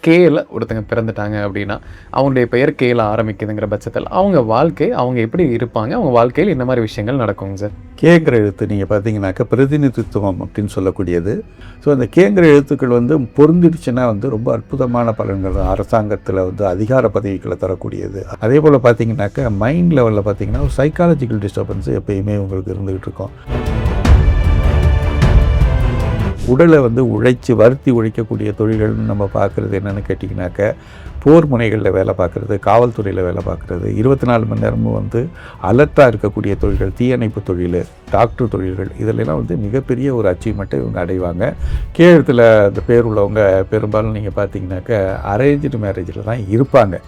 கேல ஒருத்தங்க பிறந்துட்டாங்க அப்படின்னா, அவங்களுடைய பெயர் கேல ஆரம்பிக்குதுங்கிற பட்சத்தில, அவங்க வாழ்க்கை அவங்க எப்படி இருப்பாங்க? அவங்க வாழ்க்கையில என்ன மாரி விஷயங்கள் நடக்குங்க சார்? கேங்கிற எழுத்து நீங்கள் பார்த்தீங்கன்னாக்கா பிரதிநிதித்துவம் அப்படின்னு சொல்லக்கூடியது. ஸோ அந்த கேங்கிற எழுத்துக்கள் வந்து பொருந்திடுச்சுன்னா வந்து ரொம்ப அற்புதமான பலன்கள் அரசாங்கத்தில் வந்து அதிகார பதவிகளை தரக்கூடியது. அதே போல் பார்த்தீங்கன்னாக்கா மைண்ட் லெவலில் பார்த்தீங்கன்னா ஒரு சைக்காலஜிக்கல் டிஸ்டர்பன்ஸ் எப்பயுமே உங்களுக்கு இருந்துகிட்டு இருக்கும். உடலை வந்து உழைச்சி வருத்தி உழைக்கக்கூடிய தொழில்கள்னு நம்ம பார்க்குறது என்னென்னு கேட்டிங்கனாக்கா, போர் முனைகளில் வேலை பார்க்குறது, காவல்துறையில் வேலை பார்க்குறது, 24 மணி நேரமும் வந்து அலர்ட்டாக இருக்கக்கூடிய தொழில்கள், தீயணைப்பு தொழில், டாக்டர் தொழில்கள் இதிலெல்லாம் வந்து மிகப்பெரிய ஒரு அச்சீவ்மெண்ட்டை இவங்க அடைவாங்க. கீழத்தில் அந்த பேர் உள்ளவங்க பெரும்பாலும் நீங்கள் பார்த்தீங்கன்னாக்கா அரேஞ்சு மேரேஜில் தான் இருப்பாங்க.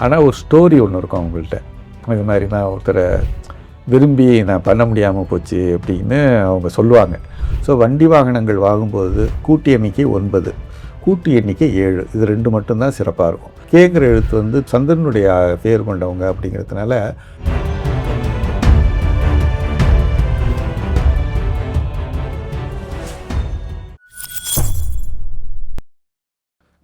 ஆனால் ஒரு ஸ்டோரி ஒன்று இருக்கும் அவங்கள்ட்ட. இது மாதிரி நான் ஒருத்தரை விரும்பி நான் பண்ண முடியாமல் போச்சு அப்படின்னு அவங்க சொல்லுவாங்க. ஸோ வண்டி வாகனங்கள் வாங்கும்போது கூட்டு எண்ணிக்கை 9, கூட்டு எண்ணிக்கை 7, இது 2 மட்டும்தான் சிறப்பாக இருக்கும். கேங்கிற எழுத்து வந்து சந்திரனுடைய பேர் கொண்டவங்க அப்படிங்கிறதுனால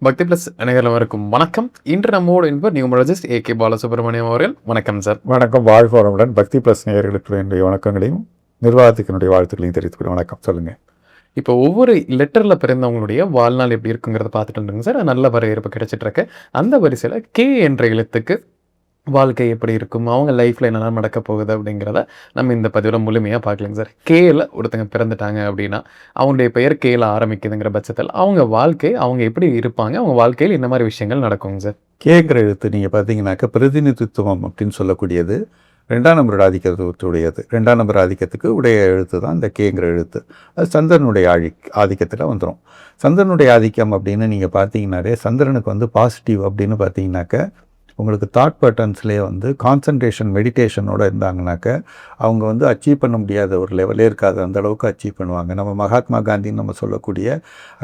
பக்தி பிளஸ் அனைவருக்கும் வணக்கம். இன்று நம்மோடு என்பவர் நியூமராலஜிஸ்ட் ஏ.கே. பாலசுப்ரமணியம் அவர்கள். வணக்கம் சார். வணக்கம். வாழ்க வளமுடன். பக்தி ப்ளஸ் நேயர்களுக்கு என்னுடைய வணக்கங்களையும் நிர்வாகத்துக்கு என்னுடைய வாழ்த்துக்களையும் தெரிவித்துக்கிறேன். வணக்கம். சொல்லுங்கள். இப்போ ஒவ்வொரு லெட்டரில் பிறந்தவங்களுடைய வாழ்நாள் எப்படி இருக்குங்கிறத பார்த்துட்டு இருந்துங்க சார். நல்ல வரவேற்பு கிடைச்சிட்டு இருக்கு. அந்த வரிசையில் கே என்ற எழுத்துக்கு வாழ்க்கை எப்படி இருக்கும், அவங்க லைஃப்பில் என்னென்ன நடக்க போகுது அப்படிங்கிறத நம்ம இந்த பதிவில் முழுமையாக பார்க்கலாங்க சார். கேல ஒருத்தங்க பிறந்துட்டாங்க அப்படின்னா, அவங்களுடைய பெயர் கேல ஆரம்பிக்குதுங்கிற பட்சத்தில் அவங்க வாழ்க்கை அவங்க எப்படி இருப்பாங்க, அவங்க வாழ்க்கையில் என்ன மாதிரி விஷயங்கள் நடக்குங்க சார்? கேங்கிற எழுத்து நீங்கள் பார்த்தீங்கன்னாக்கா பிரதிநிதித்துவம் அப்படின்னு சொல்லக்கூடியது 2ஆம் நம்பர் ஆதிக்கத்துடையது. 2ஆம் நம்பர் ஆதிக்கத்துக்கு உடைய எழுத்து தான் இந்த கேங்கிற எழுத்து. அது சந்திரனுடைய ஆதிக்கத்தில் வந்துடும். சந்திரனுடைய ஆதிக்கம் அப்படின்னு நீங்கள் பார்த்தீங்கன்னாலே சந்திரனுக்கு வந்து பாசிட்டிவ் அப்படின்னு பார்த்தீங்கன்னாக்கா உங்களுக்கு தாட் பேட்டர்ன்ஸ்லேயே வந்து கான்சன்ட்ரேஷன் மெடிடேஷனோட இருந்தாங்கனாக்க அவங்க வந்து அச்சீவ் பண்ண முடியாத ஒரு லெவலே இருக்காது, அந்த அளவுக்கு அச்சீவ் பண்ணுவாங்க. நம்ம மகாத்மா காந்தின்னு நம்ம சொல்லக்கூடிய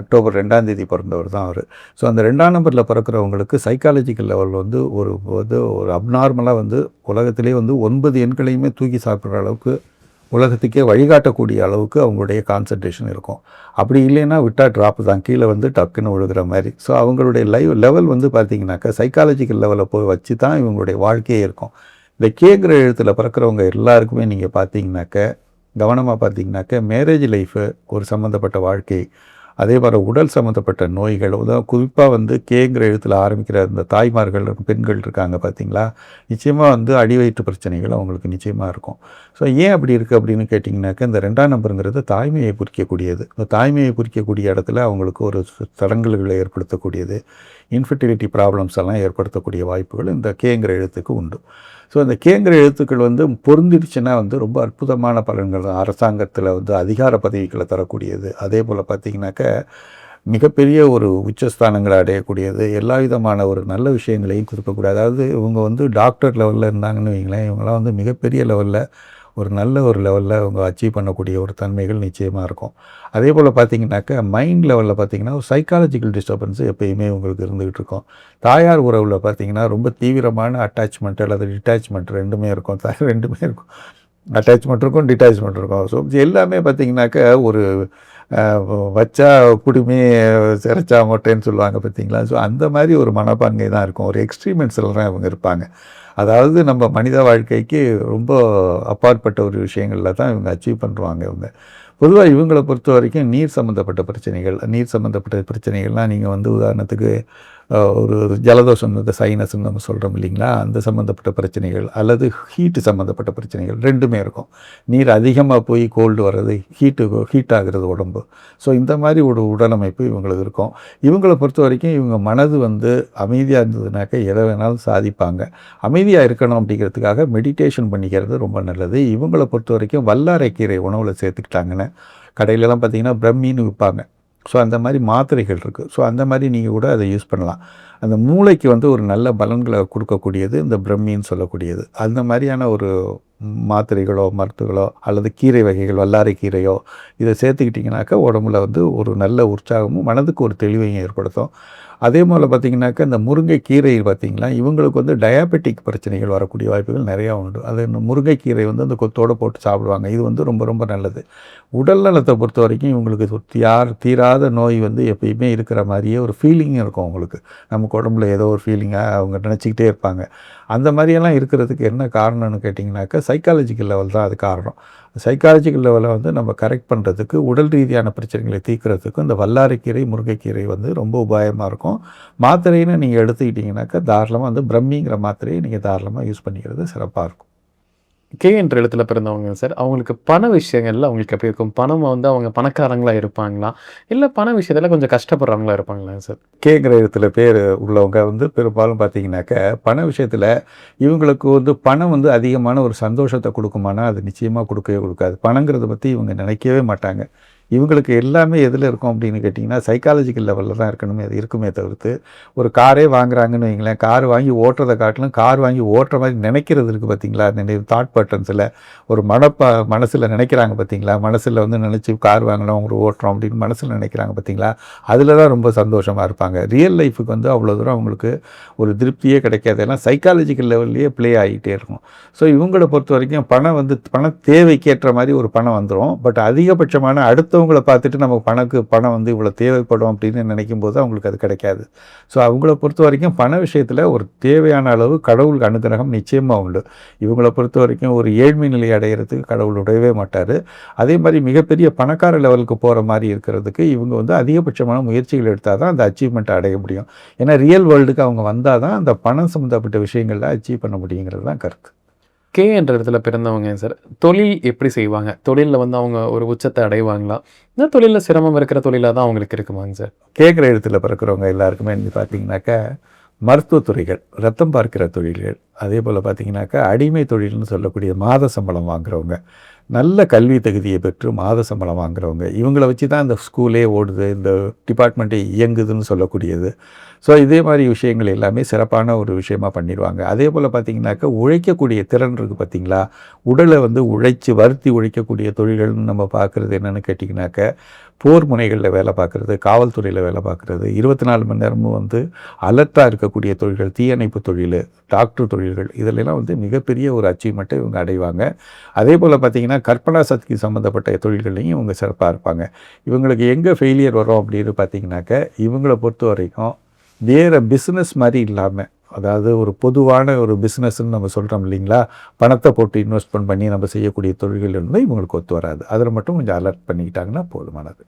அக்டோபர் 2ஆம் தேதி பிறந்தவர் தான் அவர். ஸோ அந்த 2ஆம் நம்பரில் பிறக்கிறவங்களுக்கு சைக்காலஜிக்கல் லெவல் வந்து ஒரு அப்நார்மலாக வந்து உலகத்திலே வந்து 9 எண்களையுமே தூக்கி சாப்பிட்ற அளவுக்கு உலகத்துக்கே வழிகாட்டக்கூடிய அளவுக்கு அவங்களுடைய கான்சன்ட்ரேஷன் இருக்கும். அப்படி இல்லைன்னா விட்டால் ட்ராப் தான், கீழே வந்து டக்குன்னு விழுகிற மாதிரி. ஸோ அவங்களுடைய லெவல் வந்து பார்த்திங்கனாக்கா சைக்காலஜிக்கல் லெவலில் போய் வச்சு தான் இவங்களுடைய வாழ்க்கையே இருக்கும். இந்த கேங்கிற எழுத்தில் பிறக்கிறவங்க எல்லாருக்குமே நீங்கள் பார்த்தீங்கன்னாக்க கவனமாக பார்த்தீங்கன்னாக்க மேரேஜ் லைஃபு ஒரு சம்மந்தப்பட்ட வாழ்க்கை, அதே மாதிரி உடல் சம்மந்தப்பட்ட நோய்கள், குறிப்பாக வந்து கேங்கிற எழுத்தில் ஆரம்பிக்கிற இந்த தாய்மார்கள் பெண்கள் இருக்காங்க பார்த்தீங்களா, நிச்சயமாக வந்து அடிவயிற்று பிரச்சனைகள் அவங்களுக்கு நிச்சயமாக இருக்கும். ஸோ ஏன் அப்படி இருக்குது அப்படின்னு கேட்டிங்கனாக்கா இந்த 2ஆம் நம்பருங்கிறது தாய்மையை குறிக்கக்கூடியது. இந்த தாய்மையை குறிக்கக்கூடிய இடத்துல அவங்களுக்கு ஒரு தடங்கல்களை ஏற்படுத்தக்கூடியது, இன்ஃபர்டிலிட்டி ப்ராப்ளம்ஸ் எல்லாம் ஏற்படுத்தக்கூடிய வாய்ப்புகள் இந்த கேங்கிற எழுத்துக்கு உண்டு. ஸோ அந்த கேங்கிற எழுத்துக்கள் வந்து பொருந்திடுச்சுன்னா வந்து ரொம்ப அற்புதமான பலன்கள் அரசாங்கத்தில் வந்து அதிகார பதவிகளை தரக்கூடியது. அதே போல் பார்த்திங்கனாக்கா மிகப்பெரிய ஒரு உச்சஸ்தானங்களை அடையக்கூடியது, எல்லா விதமான ஒரு நல்ல விஷயங்களையும் கொடுக்கக்கூடிய, அதாவது இவங்க வந்து டாக்டர் லெவலில் இருந்தாங்கன்னு வைங்களேன், இவங்களாம் வந்து மிகப்பெரிய லெவலில் ஒரு நல்ல ஒரு லெவலில் அவங்க அச்சீவ் பண்ணக்கூடிய ஒரு தன்மைகள் நிச்சயமாக இருக்கும். அதே போல் பார்த்திங்கனாக்கா மைண்ட் லெவலில் பார்த்திங்கன்னா ஒரு சைக்காலஜிக்கல் டிஸ்டர்பன்ஸு எப்பயுமே உங்களுக்கு இருந்துகிட்டு இருக்கும். தாயார் உறவில் பார்த்திங்கன்னா ரொம்ப தீவிரமான அட்டாச்மெண்ட் அல்லது டிட்டாச்மெண்ட் ரெண்டுமே இருக்கும். ரெண்டுமே இருக்கும். அட்டாச்மெண்ட் இருக்கும், டிட்டாச்மெண்ட் இருக்கும். ஸோ எல்லாமே பார்த்திங்கனாக்கா ஒரு வச்சா குடுமே சிறைச்சா மொட்டைன்னு சொல்லுவாங்க பார்த்தீங்களா. ஸோ அந்த மாதிரி ஒரு மனப்பான்மை தான் இருக்கும். ஒரு எக்ஸ்ட்ரீமெண்ட்ஸில் தான் இவங்க இருப்பாங்க. அதாவது நம்ம மனித வாழ்க்கைக்கு ரொம்ப அப்பாற்பட்ட ஒரு விஷயங்களில் தான் இவங்க அச்சீவ் பண்ணுவாங்க. இவங்க பொதுவாக இவங்களை பொறுத்த வரைக்கும் நீர் சம்மந்தப்பட்ட பிரச்சனைகள்னால் நீங்கள் வந்து உதாரணத்துக்கு ஒரு ஜலதோஷம், இந்த சைனஸ்ன்னு நம்ம சொல்கிறோம் இல்லைங்களா, அந்த சம்மந்தப்பட்ட பிரச்சனைகள் அல்லது ஹீட்டு சம்மந்தப்பட்ட பிரச்சனைகள் ரெண்டுமே இருக்கும். நீர் அதிகமாக போய் கோல்டு வர்றது, ஹீட் ஆகிறது உடம்பு. ஸோ இந்த மாதிரி ஒரு உடலமைப்பு இவங்களுக்கு இருக்கும். இவங்களை பொறுத்த வரைக்கும் இவங்க மனது வந்து அமைதியாக இருந்ததுனாக்கா எதை வேணாலும் சாதிப்பாங்க. அமைதியாக இருக்கணும் அப்படிங்கிறதுக்காக மெடிடேஷன் பண்ணிக்கிறது ரொம்ப நல்லது. இவங்களை பொறுத்த வரைக்கும் வல்லாரைக்கீரை உணவில் சேர்த்துக்கிட்டாங்கன்னு கடையிலலாம் பார்த்திங்கன்னா பிரம்மின்னு விற்பாங்க. ஸோ அந்த மாதிரி மாத்திரைகள் இருக்குது. ஸோ அந்த மாதிரி நீங்கள் கூட அதை யூஸ் பண்ணலாம். அந்த மூளைக்கு வந்து ஒரு நல்ல பலன்களை கொடுக்கக்கூடியது இந்த பிரம்மின்னு சொல்லக்கூடியது. அந்த மாதிரியான ஒரு மாத்திரைகளோ மருந்துகளோ அல்லது கீரை வகைகள் வல்லாரை கீரையோ இதை சேர்த்துக்கிட்டிங்கனாக்கா உடம்புல வந்து ஒரு நல்ல உற்சாகமும் மனதுக்கு ஒரு தெளிவையும் ஏற்படுத்தும். அதே போல் பார்த்திங்கனாக்கா இந்த முருங்கைக்கீரை பார்த்திங்களா இவங்களுக்கு வந்து டயாபெட்டிக் பிரச்சனைகள் வரக்கூடிய வாய்ப்புகள் நிறையா உண்டு. அது இந்த முருங்கைக்கீரை வந்து அந்த கொத்தோடு போட்டு சாப்பிடுவாங்க. இது வந்து ரொம்ப ரொம்ப நல்லது. உடல் நலத்தை பொறுத்த வரைக்கும் இவங்களுக்கு தீராத நோய் வந்து எப்பயுமே இருக்கிற மாதிரியே ஒரு ஃபீலிங் இருக்கும் அவங்களுக்கு. நமக்கு உடம்புல ஏதோ ஒரு ஃபீலிங்காக அவங்க நினச்சிக்கிட்டே இருப்பாங்க. அந்த மாதிரியெல்லாம் இருக்கிறதுக்கு என்ன காரணம்னு கேட்டிங்கனாக்கா சைக்காலஜிக்கல் லெவல் தான் அது காரணம். சைக்காலஜிக்கல் லெவலை வந்து நம்ம கரெக்ட் பண்ணுறதுக்கு உடல் ரீதியான பிரச்சனைகளை தீர்க்கிறதுக்கு இந்த வல்லாரைக்கீரை முருங்கைக்கீரை வந்து ரொம்ப உபாயமாக இருக்கும். மாத்திரைன்னு நீங்கள் எடுத்துக்கிட்டிங்கனாக்கா தாராளமாக வந்து பிரம்மிங்கிற மாத்திரையை நீங்கள் தாராளமாக யூஸ் பண்ணிக்கிறது சிறப்பாக இருக்கும். கே என்ற எழுத்துல பிறந்தவங்க சார், அவங்களுக்கு பண விஷயங்கள்ல அவங்களுக்கு எப்படி இருக்கும்? பணம் வந்து அவங்க பணக்காரங்களா இருப்பாங்களா? இல்ல பண விஷயத்துல கொஞ்சம் கஷ்டப்படுறவங்களா இருப்பாங்களா சார்? கேட்குற இடத்துல பேர் உள்ளவங்க வந்து பெரும்பாலும் பார்த்தீங்கன்னாக்க பண விஷயத்தில் இவங்களுக்கு வந்து பணம் வந்து அதிகமான ஒரு சந்தோஷத்தை கொடுக்குமானா அது நிச்சயமாக கொடுக்கவே கொடுக்காது. பணங்கிறத பற்றி இவங்க நினைக்கவே மாட்டாங்க. இவங்களுக்கு எல்லாமே எதில் இருக்கும் அப்படின்னு கேட்டிங்கன்னா சைக்காலஜிக்கல் லெவலில் தான் அது இருக்குமே தவிர்த்து ஒரு காரே வாங்குறாங்கன்னு வைங்களேன், கார் வாங்கி ஓட்டுறதை காட்டிலும் கார் வாங்கி ஓட்டுற மாதிரி நினைக்கிறது இருக்குது பார்த்தீங்களா, தாட் பேட்டர்ன்ஸில் ஒரு மனசில் நினைக்கிறாங்க பார்த்தீங்களா, மனசில் வந்து நினச்சி கார் வாங்கணும் ஒரு ஓட்டுறோம் அப்படின்னு மனசில் நினைக்கிறாங்க பார்த்தீங்களா, அதில் தான் ரொம்ப சந்தோஷமாக இருப்பாங்க. ரியல் லைஃபுக்கு வந்து அவ்வளோ தூரம் அவங்களுக்கு ஒரு திருப்தியே கிடைக்காது. எல்லாம் சைக்காலஜிக்கல் லெவல்லையே ப்ளே ஆகிட்டே இருக்கும். ஸோ இவங்களை பொறுத்த வரைக்கும் பண தேவைக்கேற்ற மாதிரி ஒரு பணம் வந்துடும். பட் அதிகபட்சமான அடுத்தவங்களை பார்த்துட்டு நமக்கு பணம் வந்து இவ்வளோ தேவைப்படும் அப்படின்னு நினைக்கும் போது அவங்களுக்கு அது கிடைக்காது. ஸோ அவங்கள பொறுத்த வரைக்கும் பண விஷயத்தில் ஒரு தேவையான அளவு கடவுள் அனுகிரகம் நிச்சயமாக உண்டு. இவங்களை பொறுத்த வரைக்கும் ஒரு ஏழ்மை நிலை அடைகிறதுக்கு கடவுள் உடையவே மாட்டார். அதே மாதிரி மிகப்பெரிய பணக்கார லெவலுக்கு போகிற மாதிரி இருக்கிறதுக்கு இவங்க வந்து அதிகபட்சமான முயற்சிகள் எடுத்தால் தான் அந்த அச்சீவ்மெண்ட்டை அடைய முடியும். ஏன்னா ரியல் வேர்ல்டுக்கு அவங்க வந்தால் தான் அந்த பணம் சம்மந்தப்பட்ட விஷயங்களில் அச்சீவ் பண்ண முடியுங்கிறது தான் கருத்து. கே என்ற இடத்துல பிறந்தவங்க சார், தொழில் எப்படி செய்வாங்க? தொழிலில் வந்து அவங்க ஒரு உச்சத்தை அடைவாங்களா? இந்த தொழிலில் சிரமம் இருக்கிற தொழிலாக தான் அவங்களுக்கு இருக்குமாங்க சார்? கேட்குற இடத்துல பிறக்கிறவங்க எல்லாருக்குமே பார்த்தீங்கன்னாக்கா மருத்துவத்துறைகள், ரத்தம் பார்க்கிற தொழில்கள், அதே போல் பார்த்திங்கனாக்கா அடிமை தொழில்னு சொல்லக்கூடிய மாத சம்பளம் வாங்குறவங்க, நல்ல கல்வி தகுதியை பெற்று மாத சம்பளம் வாங்குறவங்க, இவங்கள வச்சு தான் இந்த ஸ்கூலே ஓடுது, இந்த டிபார்ட்மெண்ட்டே இயங்குதுன்னு சொல்லக்கூடியது. ஸோ இதே மாதிரி விஷயங்கள் எல்லாமே சிறப்பான ஒரு விஷயமாக பண்ணிடுவாங்க. அதே போல் பார்த்திங்கனாக்கா உழைக்கக்கூடிய திறன் இருக்குது பார்த்திங்களா, உடலை வந்து வருத்தி உழைக்கக்கூடிய தொழில்கள்னு நம்ம பார்க்குறது என்னென்னு கேட்டிங்கனாக்கா போர் முனைகளில் வேலை பார்க்குறது, காவல்துறையில் வேலை பார்க்குறது, 24 மணி நேரமும் வந்து அலர்ட்டாக இருக்கக்கூடிய தொழில்கள், தீயணைப்பு தொழில், டாக்டர் தொழில்கள், இதிலெல்லாம் வந்து மிகப்பெரிய ஒரு அச்சீவ்மெண்ட்டை இவங்க அடைவாங்க. அதே போல் பார்த்திங்கன்னா கற்பனா சக்தி சம்மந்தப்பட்ட தொழில்கள்லையும் இவங்க சிறப்பாக இருப்பாங்க. இவங்களுக்கு எங்கே ஃபெயிலியர் வரும் அப்படின்னு பார்த்திங்கனாக்கா இவங்களை பொறுத்த வரைக்கும் வேறு பிஸ்னஸ் மாதிரி இல்லாமல், அதாவது ஒரு பொதுவான ஒரு பிஸ்னஸ்ன்னு நம்ம சொல்கிறோம் இல்லைங்களா, பணத்தை போட்டு இன்வெஸ்ட்மெண்ட் பண்ணி நம்ம செய்யக்கூடிய தொழில்கள் இருந்தால் இவங்களுக்கு ஒத்து வராது. அதில் மட்டும் கொஞ்சம் அலர்ட் பண்ணிக்கிட்டாங்கன்னா போதுமானது.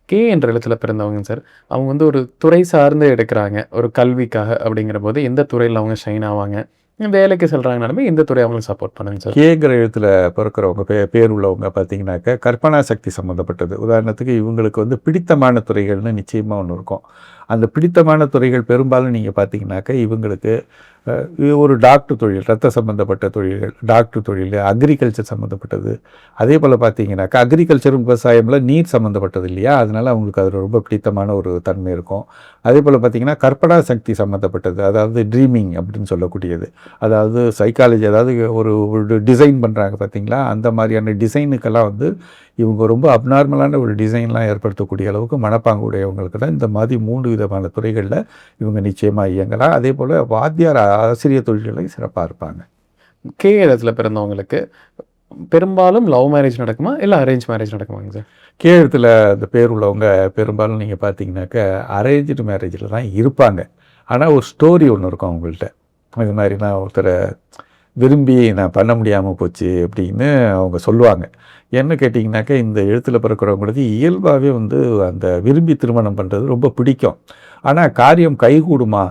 கே என்ற எழுத்துல பிறந்தவங்க சார், அவங்க வந்து ஒரு துறை சார்ந்து எடுக்கிறாங்க ஒரு கல்விக்காக அப்படிங்கிற போது எந்த துறையில் அவங்க ஷைன் ஆவாங்க? வேலைக்கு செல்கிறாங்கனாலுமே எந்த துறை அவங்களுக்கு சப்போர்ட் பண்ணுங்க சார்? கேங்கிற எழுத்தில் பிறக்கிறவங்க பேர் உள்ளவங்க பார்த்தீங்கன்னாக்கா கற்பனா சக்தி சம்மந்தப்பட்டது. உதாரணத்துக்கு இவங்களுக்கு வந்து பிடித்தமான துறைகள்னு நிச்சயமாக ஒன்று இருக்கும். அந்த பிடித்தமான துறைகள் பெரும்பாலும் நீங்கள் பார்த்தீங்கன்னாக்கா இவங்களுக்கு ஒரு டாக்டர் தொழில், ரத்த சம்மந்தப்பட்ட தொழில்கள், டாக்டர் தொழில், அக்ரிகல்ச்சர் சம்மந்தப்பட்டது. அதே போல் பார்த்தீங்கன்னாக்கா அக்ரிகல்ச்சரும் விவசாயமில் நீர் சம்மந்தப்பட்டது இல்லையா, அதனால் அவங்களுக்கு அதில் ரொம்ப பிடித்தமான ஒரு தன்மை இருக்கும். அதே போல் பார்த்திங்கன்னா கற்பனா சக்தி சம்மந்தப்பட்டது, அதாவது ட்ரீமிங் அப்படின்னு சொல்லக்கூடியது, அதாவது சைக்காலஜி, அதாவது ஒரு டிசைன் பண்ணுறாங்க பார்த்திங்களா, அந்த மாதிரியான டிசைனுக்கெல்லாம் வந்து இவங்க ரொம்ப அப்நார்மலான ஒரு டிசைன்லாம் ஏற்படுத்தக்கூடிய அளவுக்கு மனப்பாங்கு உடையவங்களுக்கு தான் இந்த மாதிரி 3 விதமான துறைகளில் இவங்க நிச்சயமாக இயங்கலாம். அதே போல் வாத்தியார் ஆசிரியர் தொழில்களையும் சிறப்பாக இருப்பாங்க. கே இடத்துல பிறந்தவங்களுக்கு பெரும்பாலும் லவ் மேரேஜ் நடக்குமா இல்லை அரேஞ்ச் மேரேஜ் நடக்குமாங்க சார்? கே இடத்துல அந்த பேர் உள்ளவங்க பெரும்பாலும் நீங்கள் பார்த்தீங்கன்னாக்கா அரேஞ்சு மேரேஜில் தான் இருப்பாங்க. ஆனால் ஒரு ஸ்டோரி ஒன்று இருக்கும் அவங்கள்ட்ட. இது மாதிரி நான் ஒருத்தரை விரும்பி நான் பண்ண முடியாமல் போச்சு அப்படின்னு அவங்க சொல்லுவாங்க. என்ன கேட்டிங்கனாக்கா இந்த எழுத்தில் பிறக்கிறவங்களுக்கு இயல்பாகவே வந்து அந்த விரும்பி திருமணம் பண்ணுறது ரொம்ப பிடிக்கும். ஆனால் காரியம் கைகூடுமா,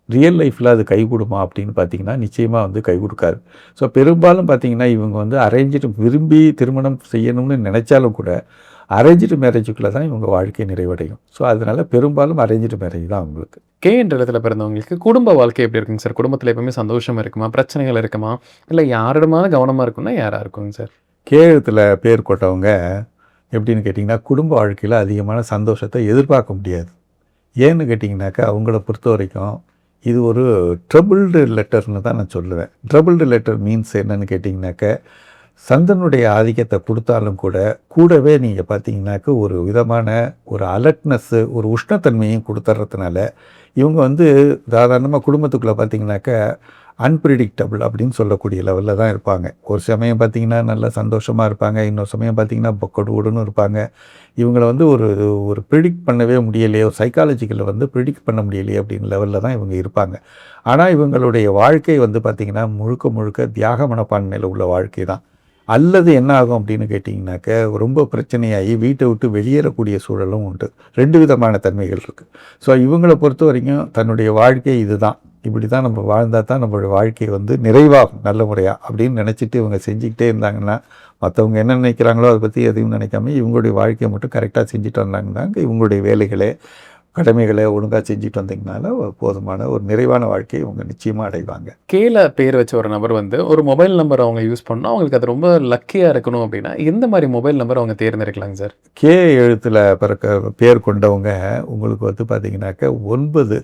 ரியல் லைஃப்பில் அது கைகூடுமா அப்படின்னு பார்த்தீங்கன்னா நிச்சயமாக வந்து கை கொடுக்காது. ஸோ பெரும்பாலும் பார்த்திங்கன்னா இவங்க வந்து விரும்பி திருமணம் செய்யணும்னு நினச்சாலும் கூட அரேஞ்சு மேரேஜுக்குள்ளே தான் இவங்க வாழ்க்கை நிறைவடையும். ஸோ அதனால் பெரும்பாலும் அரேஞ்சு மேரேஜ் தான் அவங்களுக்கு. கே என்ற இடத்துல பிறந்தவங்களுக்கு குடும்ப வாழ்க்கை எப்படி இருக்குங்க சார்? குடும்பத்தில் எப்பவுமே சந்தோஷமாக இருக்குமா, பிரச்சனைகள் இருக்குமா, இல்லை யாரிடமான கவனமாக இருக்குன்னா யாராக இருக்குங்க சார்? கே இடத்துல பேர் கொண்டவங்க எப்படின்னு கேட்டிங்கன்னா குடும்ப வாழ்க்கையில் அதிகமான சந்தோஷத்தை எதிர்பார்க்க முடியாது. ஏன்னு கேட்டிங்கனாக்கா அவங்கள பொறுத்த வரைக்கும் இது ஒரு ட்ரபிள்டு லெட்டர்னு தான் நான் சொல்லுவேன். ட்ரபிள்டு லெட்டர் மீன்ஸ் என்னன்னு கேட்டிங்கனாக்க, சந்திரனுடைய ஆதிக்கத்தை கொடுத்தாலும் கூட, கூடவே நீங்கள் பார்த்தீங்கன்னாக்க ஒரு விதமான ஒரு அலர்ட்னஸ்ஸு, ஒரு உஷ்ணத்தன்மையும் கொடுத்துட்றதுனால, இவங்க வந்து சாதாரணமாக குடும்பத்துக்குள்ளே பார்த்தீங்கன்னாக்க அன்பிரிடிக்டபிள் அப்படின்னு சொல்லக்கூடிய லெவலில் தான் இருப்பாங்க. ஒரு சமயம் பார்த்திங்கன்னா நல்லா சந்தோஷமாக இருப்பாங்க, இன்னொரு சமயம் பார்த்திங்கன்னா பொக்கடுன்னு இருப்பாங்க. இவங்கள வந்து ஒரு ஒரு ப்ரிடிக்ட் பண்ணவே முடியலையே, ஒரு சைக்காலஜிக்கலில் வந்து ப்ரிடிக்ட் பண்ண முடியலையே அப்படின்னு லெவலில் தான் இவங்க இருப்பாங்க. ஆனால் இவங்களுடைய வாழ்க்கை வந்து பார்த்திங்கன்னா முழுக்க முழுக்க தியாக மனப்பான்மையில் உள்ள வாழ்க்கை தான். அல்லது என்ன ஆகும் அப்படின்னு கேட்டிங்கனாக்க, ரொம்ப பிரச்சனையாகி வீட்டை விட்டு வெளியேறக்கூடிய சூழலும் உண்டு. 2 விதமான தன்மைகள் இருக்குது. ஸோ இவங்கள பொறுத்த வரைக்கும் தன்னுடைய வாழ்க்கை இதுதான், இப்படி தான் நம்ம வாழ்ந்தால் தான் நம்மளுடைய வாழ்க்கை வந்து நிறைவாகும் நல்ல முறையாக அப்படின்னு நினச்சிட்டு இவங்க செஞ்சுக்கிட்டே இருந்தாங்கன்னா, மற்றவங்க என்ன நினைக்கிறாங்களோ அதை பற்றி எதையும் நினைக்காம இவங்களுடைய வாழ்க்கையை மட்டும் கரெக்டாக செஞ்சுட்டு வந்தாங்கன்னா, இவங்களுடைய வேலைகளை கடமைகளை ஒழுங்காக செஞ்சுட்டு வந்தீங்கனால போதுமான ஒரு நிறைவான வாழ்க்கையை இவங்க நிச்சயமாக அடைவாங்க. கேல பேர் வச்ச ஒரு நபர் வந்து ஒரு மொபைல் நம்பர் அவங்க யூஸ் பண்ணால் அவங்களுக்கு அது ரொம்ப லக்கியாக இருக்கணும் அப்படின்னா எந்த மாதிரி மொபைல் நம்பர் அவங்க தேர்ந்தெடுக்கலாங்க சார்? கே எழுத்தில் பேர் கொண்டவங்க உங்களுக்கு வந்து பார்த்தீங்கன்னாக்க 9,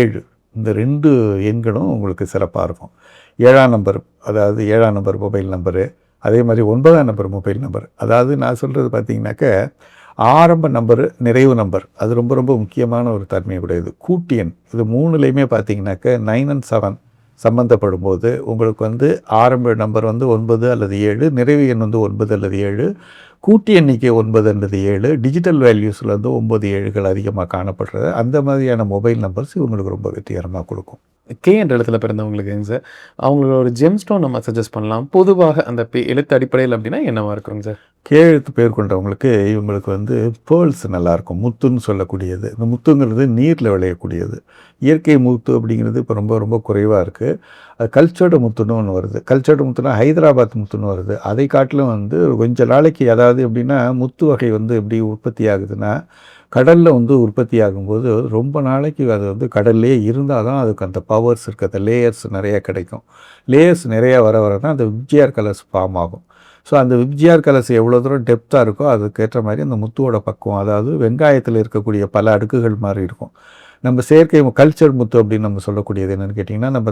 7 இந்த 2 எண்களும் உங்களுக்கு சிறப்பாக இருக்கும். 7ஆம் நம்பர், அதாவது 7ஆம் நம்பர் மொபைல் நம்பரு, அதே மாதிரி 9ஆம் நம்பர் மொபைல் நம்பர். அதாவது நான் சொல்கிறது பார்த்தீங்கன்னாக்க ஆரம்ப நம்பரு, நிறைவு நம்பர், அது ரொம்ப ரொம்ப முக்கியமான ஒரு தன்மை உடையது. கூட்டு எண் இது 3லையுமே பார்த்தீங்கன்னாக்க 9 and 7 சம்மந்தப்படும் போது உங்களுக்கு வந்து ஆரம்ப நம்பர் வந்து 9 அல்லது 7, நிறைவு எண் வந்து 9 அல்லது 7, கூட்டு எண்ணிக்கை 9 அல்லது 7, டிஜிட்டல் வேல்யூஸில் வந்து 9, 7கள் அதிகமாக காணப்படுறது. அந்த மாதிரியான மொபைல் நம்பர்ஸ் இவங்களுக்கு ரொம்ப வெற்றிகரமாக கொடுக்கும். கே என்ற எழுத்துல பிறந்தவங்களுக்குங்க சார், அவங்களோட ஒரு ஜெம்ஸ்டோன் நம்ம சஜஸ்ட் பண்ணலாம். பொதுவாக அந்த எழுத்து அடிப்படையில் அப்படின்னா என்னவா இருக்குங்க சார்? கே எழுத்து பேர் கொண்டவங்களுக்கு இவங்களுக்கு வந்து பேர்ல்ஸ் நல்லாயிருக்கும். முத்துன்னு சொல்லக்கூடியது. இந்த முத்துங்கிறது நீரில் விளையக்கூடியது. இயற்கை முத்து அப்படிங்கிறது இப்போ ரொம்ப ரொம்ப குறைவாக இருக்குது. கல்ச்சர்டு முத்துன்னு ஒன்று வருது. கல்ச்சர்டு முத்துனா ஹைதராபாத் முத்துன்னு வருது. அதை காட்டிலும் வந்து கொஞ்ச நாளைக்கு, அதாவது எப்படின்னா முத்து வகை வந்து எப்படி உற்பத்தி ஆகுதுன்னா, கடலில் வந்து உற்பத்தி ஆகும்போது ரொம்ப நாளைக்கு அது வந்து கடல்லே இருந்தால் தான் அதுக்கு அந்த பவர்ஸ் இருக்குது, அந்த லேயர்ஸ் நிறையா கிடைக்கும். லேயர்ஸ் நிறையா வர வர தான் அந்த விப்ஜிஆர் கலர்ஸ் ஃபார்ம் ஆகும். ஸோ அந்த விப்ஜிஆர் கலர்ஸ் எவ்வளோ தூரம் டெப்த்தாக இருக்கோ அதுக்கேற்ற மாதிரி அந்த முத்துவோட பக்குவம், அதாவது வெங்காயத்தில் இருக்கக்கூடிய பல அடுக்குகள் மாதிரி இருக்கும். நம்ம செயற்கை கல்ச்சர் முத்து அப்படின்னு நம்ம சொல்லக்கூடியது என்னென்னு கேட்டிங்கன்னா, நம்ம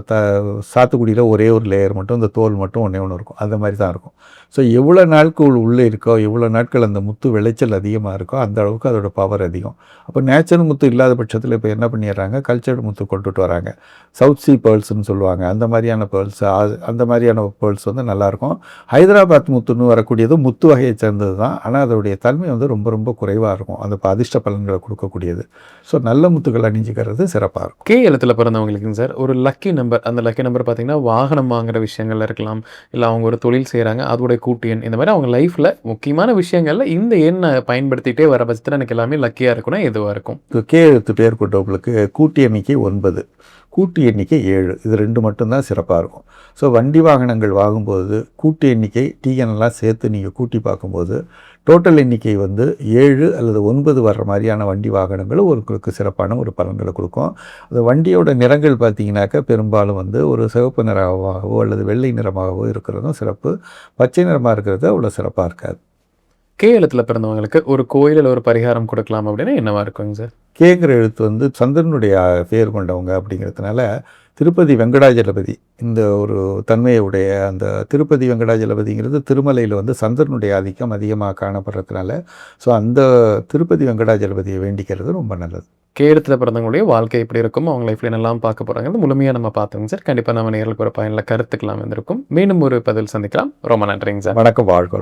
சாத்துக்குடியில் ஒரே ஒரு லேயர் மட்டும், இந்த தோல் மட்டும் ஒன்றே ஒன்று இருக்கும். அந்த மாதிரி தான் இருக்கும். ஸோ எவ்வளோ நாட்கள் உள்ளே இருக்கோ, எவ்வளோ நாட்கள் அந்த முத்து விளைச்சல் அதிகமாக இருக்கோ அந்த அளவுக்கு அதோட பவர் அதிகம். அப்போ நேச்சுரல் முத்து இல்லாத பட்சத்தில் இப்போ என்ன பண்ணிடுறாங்க, கல்ச்சர்டு முத்து கொண்டுட்டு வராங்க. சவுத் சி பேர்ல்ஸ்னு சொல்லுவாங்க. அந்த மாதிரியான பேர்ல்ஸ், அந்த மாதிரியான பேர்ல்ஸ் வந்து நல்லாயிருக்கும். ஹைதராபாத் முத்துன்னு வரக்கூடியது முத்து வகையை சேர்ந்தது தான். ஆனால் அதோடைய தன்மை வந்து ரொம்ப ரொம்ப குறைவாக இருக்கும். அந்த அதிர்ஷ்ட பலன்களை கொடுக்கக்கூடியது. ஸோ நல்ல முத்துக்கள் அணிஞ்சிக்கிறது சிறப்பாக இருக்கும். கே எழுத்துல பிறந்தவங்களுக்குங்க சார் ஒரு லக்கி நம்பர், அந்த லக்கி நம்பர் பார்த்தீங்கன்னா வாகனம் வாங்குற விஷயங்கள்ல இருக்கலாம், இல்லை அவங்க ஒரு தொழில் செய்கிறாங்க அதோடைய கூட்டு எண், இந்த மாதிரி அவங்க லைஃப்பில் முக்கியமான விஷயங்கள்ல இந்த எண்ணை பயன்படுத்திகிட்டே வர பட்சத்தில் எனக்கு எல்லாமே லக்கியாக இருக்குன்னா எதுவாக இருக்கும்? கே எழுத்து பேர் கொண்டவங்களுக்கு கூட்டு எண்ணிக்கை 9, கூட்டு எண்ணிக்கை 7, இது 2 மட்டும்தான் சிறப்பாக இருக்கும். ஸோ வண்டி வாகனங்கள் வாங்கும்போது கூட்டு எண்ணிக்கை டிஎன்எல்லாம் சேர்த்து நீங்கள் கூட்டி பார்க்கும்போது டோட்டல் எண்ணிக்கை வந்து 7 அல்லது 9 வர்ற மாதிரியான வண்டி வாகனங்களும் உங்களுக்கு சிறப்பான ஒரு பலன்களை கொடுக்கும். அந்த வண்டியோட நிறங்கள் பார்த்தீங்கன்னாக்கா பெரும்பாலும் வந்து ஒரு சிவப்பு நிறமாகவோ அல்லது வெள்ளை நிறமாகவோ இருக்கிறதும் சிறப்பு. பச்சை நிறமாக இருக்கிறது அவ்வளோ சிறப்பாக இருக்காது. கே எழுத்துல பிறந்தவங்களுக்கு ஒரு கோயிலில் ஒரு பரிகாரம் கொடுக்கலாம் அப்படின்னா என்னவா இருக்குங்க சார்? கேங்கிற எழுத்து வந்து சந்திரனுடைய பேர் கொண்டவங்க அப்படிங்கிறதுனால திருப்பதி வெங்கடாஜலபதி இந்த ஒரு தன்மையுடைய அந்த திருப்பதி வெங்கடாஜலபதிங்கிறது திருமலையில் வந்து சந்திரனுடைய ஆதிக்கம் அதிகமாக காணப்படுறதுனால ஸோ அந்த திருப்பதி வெங்கடாஜலபதியை வேண்டிக்கிறது ரொம்ப நல்லது. கே எழுத்துல பிறந்தவங்களுடைய வாழ்க்கை எப்படி இருக்கும், அவங்க லைஃப்ல என்னெல்லாம் பார்க்க போகிறாங்க முழுமையாக நம்ம பார்த்தோங்க சார். கண்டிப்பாக நம்ம நேர்களுக்கு ஒரு பயனில் கருத்துக்கலாம் வந்திருக்கும். மீண்டும் ஒரு பதில் சந்திக்கலாம். ரொம்ப நன்றிங்க சார். வணக்கம். வாழ்க்கை.